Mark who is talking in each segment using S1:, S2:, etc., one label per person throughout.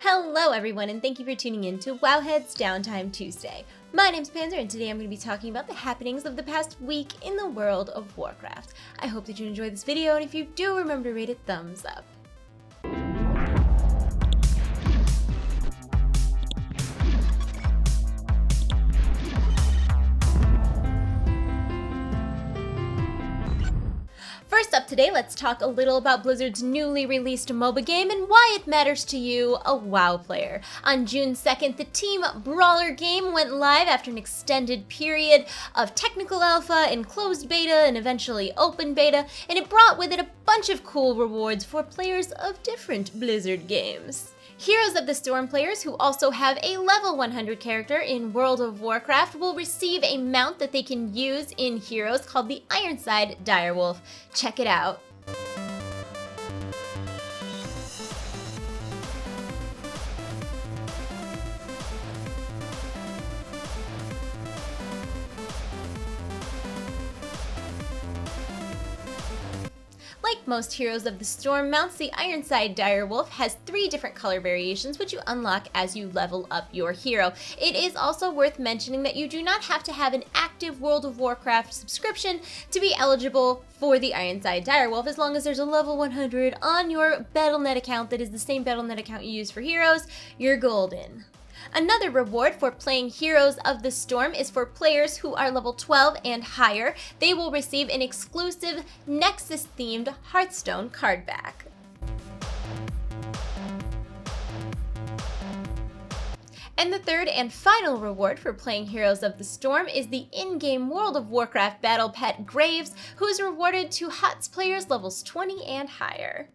S1: Hello everyone, and thank you for tuning in to Wowhead's Downtime Tuesday. My name's Panzer, and today I'm going to be talking about the happenings of the past week in the world of Warcraft. I hope that you enjoyed this video, and if you do, remember to rate it thumbs up. First up today, let's talk a little about Blizzard's newly released MOBA game and why it matters to you, a WoW player. On June 2nd, the Team Brawler game went live after an extended period of technical alpha and closed beta and eventually open beta, and it brought with it a bunch of cool rewards for players of different Blizzard games. Heroes of the Storm players who also have a level 100 character in World of Warcraft will receive a mount that they can use in Heroes called the Ironside Direwolf. Check it out. Like most Heroes of the Storm mounts, the Ironside Direwolf has 3 different color variations which you unlock as you level up your hero. It is also worth mentioning that you do not have to have an active World of Warcraft subscription to be eligible for the Ironside Direwolf. As long as there's a level 100 on your Battle.net account that is the same Battle.net account you use for Heroes, you're golden. Another reward for playing Heroes of the Storm is for players who are level 12 and higher. They will receive an exclusive Nexus-themed Hearthstone card back. And the third and final reward for playing Heroes of the Storm is the in-game World of Warcraft battle pet Graves, who is rewarded to HOTS players levels 20 and higher.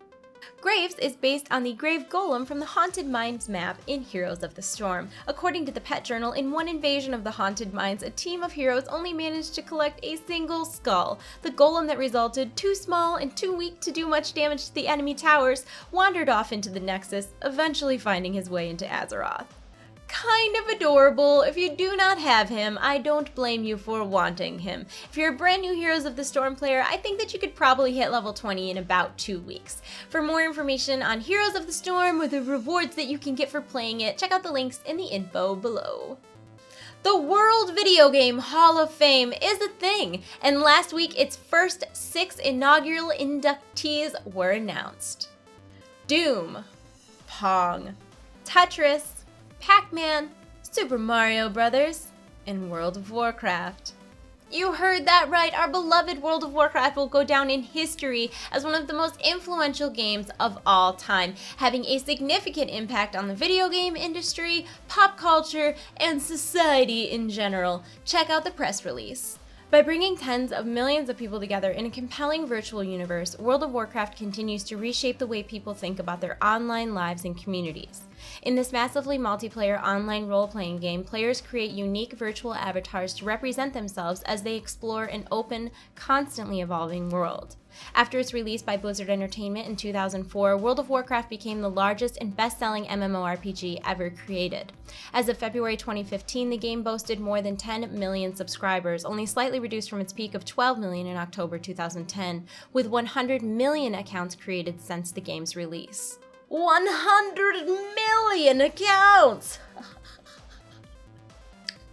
S1: Graves is based on the Grave Golem from the Haunted Mines map in Heroes of the Storm. According to the Pet Journal, in one invasion of the Haunted Mines, a team of heroes only managed to collect a single skull. The golem that resulted, too small and too weak to do much damage to the enemy towers, wandered off into the Nexus, eventually finding his way into Azeroth. Kind of adorable. If you do not have him, I don't blame you for wanting him. If you're a brand new Heroes of the Storm player, I think that you could probably hit level 20 in about 2 weeks. For more information on Heroes of the Storm or the rewards that you can get for playing it, check out the links in the info below. The World Video Game Hall of Fame is a thing, and last week its first 6 inaugural inductees were announced. Doom, Pong, Tetris, Pac-Man, Super Mario Bros., and World of Warcraft. You heard that right, our beloved World of Warcraft will go down in history as one of the most influential games of all time, having a significant impact on the video game industry, pop culture, and society in general. Check out the press release. By bringing tens of millions of people together in a compelling virtual universe, World of Warcraft continues to reshape the way people think about their online lives and communities. In this massively multiplayer online role-playing game, players create unique virtual avatars to represent themselves as they explore an open, constantly evolving world. After its release by Blizzard Entertainment in 2004, World of Warcraft became the largest and best-selling MMORPG ever created. As of February 2015, the game boasted more than 10 million subscribers, only slightly reduced from its peak of 12 million in October 2010, with 100 million accounts created since the game's release. 100 million accounts!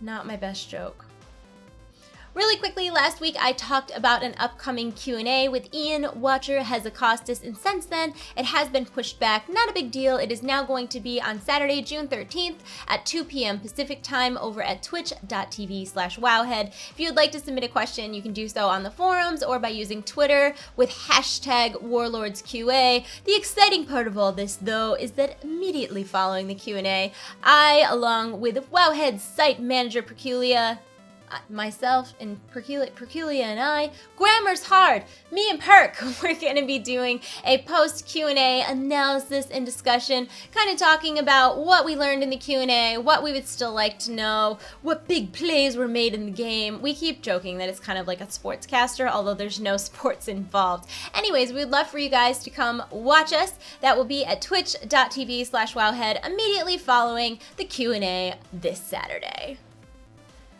S1: Not my best joke. Really quickly, last week I talked about an upcoming Q&A with Ian Watcher Hezekostas, and since then it has been pushed back. Not a big deal. It is now going to be on Saturday, June 13th at 2 p.m. Pacific time over at twitch.tv/wowhead. If you'd like to submit a question, you can do so on the forums or by using Twitter with #WarlordsQA. The exciting part of all this, though, is that immediately following the Q&A, I, along with Wowhead's site manager myself and Perculia and I, Grammar's Hard, me and Perk, we're going to be doing a post Q&A analysis and discussion, kind of talking about what we learned in the Q&A, what we would still like to know, what big plays were made in the game. We keep joking that it's kind of like a sportscaster, although there's no sports involved. Anyways, we'd love for you guys to come watch us. That will be at twitch.tv/wowhead immediately following the Q&A this Saturday.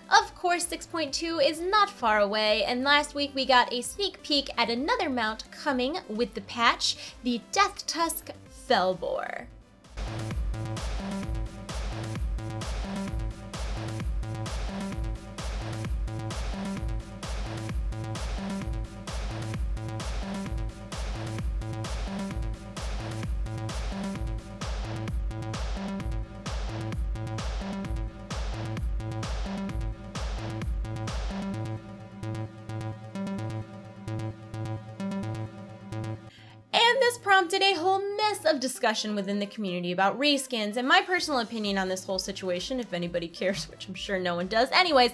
S1: Of course, 6.2 is not far away, and last week we got a sneak peek at another mount coming with the patch, the Death Tusk Fellbore. prompted a whole mess of discussion within the community about reskins, and my personal opinion on this whole situation, if anybody cares, which I'm sure no one does. Anyways,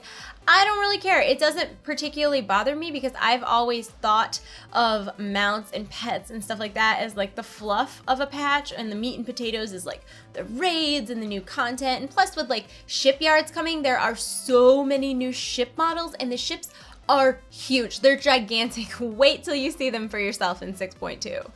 S1: I don't really care. It doesn't particularly bother me because I've always thought of mounts and pets and stuff like that as like the fluff of a patch, and the meat and potatoes is like the raids and the new content. And plus with like shipyards coming, there are so many new ship models, and the ships are huge. They're gigantic. Wait till you see them for yourself in 6.2.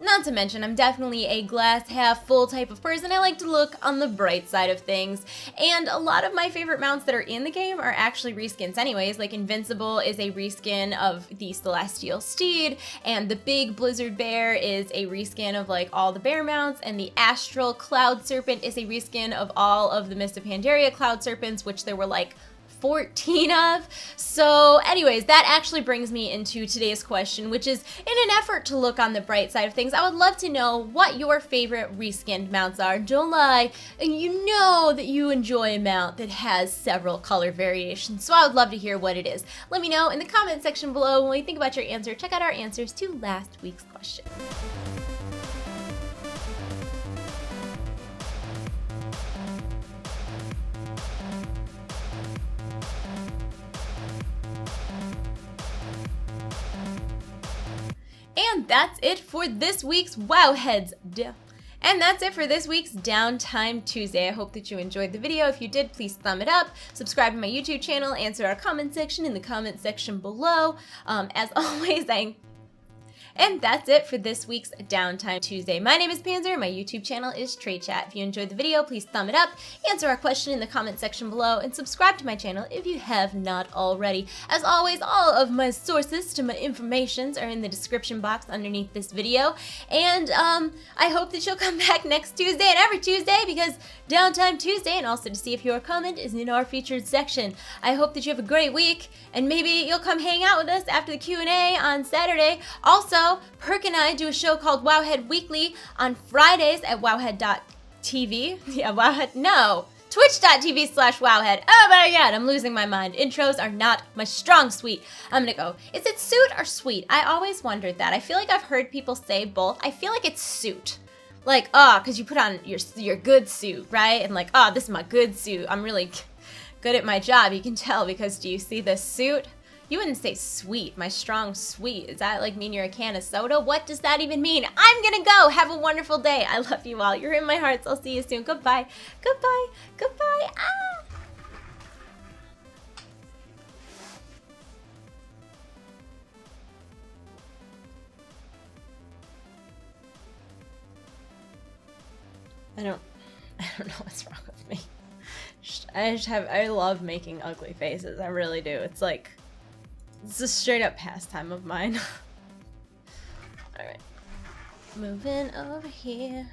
S1: Not to mention, I'm definitely a glass half full type of person. I like to look on the bright side of things, and a lot of my favorite mounts that are in the game are actually reskins anyways. Like Invincible is a reskin of the Celestial Steed, and the big Blizzard Bear is a reskin of like all the bear mounts, and the Astral Cloud Serpent is a reskin of all of the Mist of Pandaria Cloud Serpents, which there were like 14 of. So anyways, that actually brings me into today's question, which is, in an effort to look on the bright side of things, I would love to know what your favorite reskinned mounts are. Don't lie, and you know that you enjoy a mount that has several color variations, so I would love to hear what it is. Let me know in the comment section below. When you think about your answer, check out our answers to last week's question. And that's it for this week's Wowheads. And that's it for this week's Downtime Tuesday. I hope that you enjoyed the video. If you did, please thumb it up, subscribe to my YouTube channel, answer our comment section in the comment section below. As always, And that's it for this week's Downtime Tuesday. My name is Panzer, my YouTube channel is TradeChat. If you enjoyed the video, please thumb it up, answer our question in the comment section below, and subscribe to my channel if you have not already. As always, all of my sources to my informations are in the description box underneath this video. And I hope that you'll come back next Tuesday and every Tuesday, because Downtime Tuesday, and also to see if your comment is in our featured section. I hope that you have a great week, and maybe you'll come hang out with us after the Q&A on Saturday. Also, Perk and I do a show called Wowhead Weekly on Fridays at wowhead.tv. Yeah, Wowhead, no. Twitch.tv/Wowhead. Oh my god, I'm losing my mind. Intros are not my strong suit. I'm gonna go, is it suit or sweet? I always wondered that. I feel like I've heard people say both. I feel like it's suit. Like, because you put on your good suit, right? And like, this is my good suit. I'm really good at my job. You can tell because do you see this suit? You wouldn't say sweet, my strong sweet. Does that like mean you're a can of soda? What does that even mean? I'm gonna go. Have a wonderful day. I love you all. You're in my hearts. I'll see you soon. Goodbye. Goodbye. Goodbye. I don't know what's wrong with me. I love making ugly faces. I really do. It's like, it's a straight up pastime of mine. Alright. Moving over here.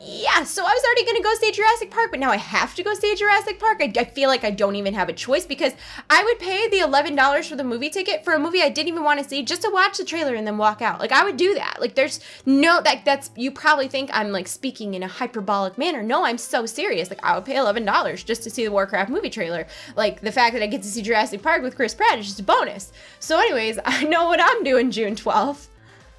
S1: Yeah, so I was already gonna go see Jurassic Park, but now I have to go see Jurassic Park. I feel like I don't even have a choice, because I would pay the $11 for the movie ticket for a movie I didn't even want to see just to watch the trailer and then walk out. Like, I would do that. Like, there's no, that's, you probably think I'm like speaking in a hyperbolic manner. No, I'm so serious. Like, I would pay $11 just to see the Warcraft movie trailer. Like, the fact that I get to see Jurassic Park with Chris Pratt is just a bonus. So anyways, I know what I'm doing June 12th.